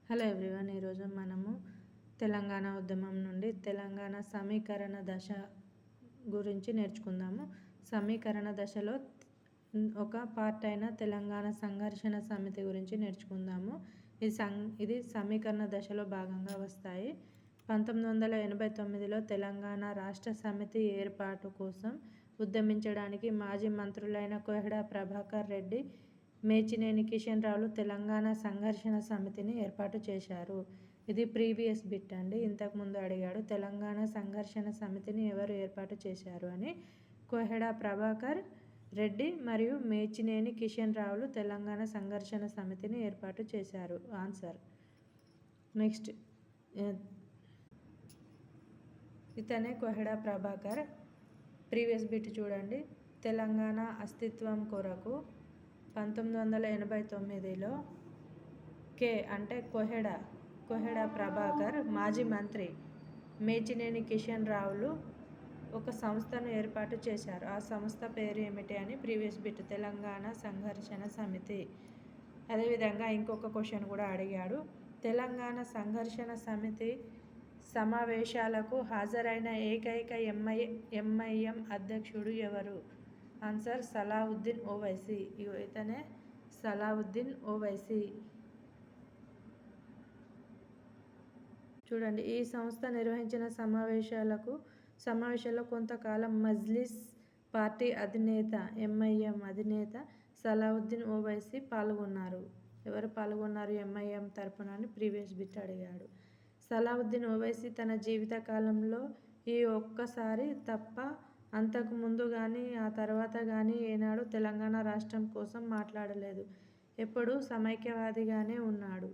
Hello everyone, ఈరోజు మనము తెలంగాణ ఉద్యమం నుండి తెలంగాణ సమీకరణ దశ గురించి నేర్చుకుందాము. సమీకరణ దశలో ఒక పార్ట్ అయిన తెలంగాణ సంఘర్షణ సమితి గురించి నేర్చుకుందాము. ఇది సమీకరణ దశలో భాగంగా వస్తాయి. 1989లో తెలంగాణ రాష్ట్ర సమితి ఏర్పాటు కోసం ఉద్యమించడానికి మాజీ మంత్రులైన కోహెడ ప్రభాకర్ రెడ్డి, మేచినేని కిషన్ రావులు తెలంగాణ సంఘర్షణ సమితిని ఏర్పాటు చేశారు. ఇది ప్రీవియస్ బిట్ అండి. ఇంతకుముందు అడిగాడు తెలంగాణ సంఘర్షణ సమితిని ఎవరు ఏర్పాటు చేశారు అని. కోహెడ ప్రభాకర్ రెడ్డి మరియు మేచినేని కిషన్ రావులు తెలంగాణ సంఘర్షణ సమితిని ఏర్పాటు చేశారు. ఆన్సర్. నెక్స్ట్, ఇతనే కోహెడ ప్రభాకర్. ప్రీవియస్ బిట్ చూడండి. తెలంగాణ అస్తిత్వం కొరకు 1989లో కే అంటే కోహెడ ప్రభాకర్, మాజీ మంత్రి మేచినేని కిషన్ రావులు ఒక సంస్థను ఏర్పాటు చేశారు. ఆ సంస్థ పేరు ఏమిటి అని ప్రీవియస్ బిట్. తెలంగాణ సంఘర్షణ సమితి. అదేవిధంగా ఇంకొక క్వశ్చన్ కూడా అడిగాడు. తెలంగాణ సంఘర్షణ సమితి సమావేశాలకు హాజరైన ఏకైక ఎంఐఎం అధ్యక్షుడు ఎవరు? ఆన్సర్ సలావుద్దీన్ ఓవైసీ. ఇతనే సలావుద్దీన్ ఓవైసీ. చూడండి, ఈ సంస్థ నిర్వహించిన సమావేశాల్లో కొంతకాలం మజ్లిస్ పార్టీ అధినేత ఎంఐఎం అధినేత సలావుద్దీన్ ఓవైసీ పాల్గొన్నారు. ఎవరు పాల్గొన్నారు ఎంఐఎం తరపున అని ప్రీవియస్ బిట్ అడిగాడు. సలావుద్దీన్ ఓవైసీ తన జీవిత కాలంలో ఈ ఒక్కసారి తప్ప అంతకు ముందు కానీ ఆ తర్వాత కానీ ఏనాడు తెలంగాణ రాష్ట్రం కోసం మాట్లాడలేదు. ఎప్పుడూ సమైక్యవాదిగానే ఉన్నాడు.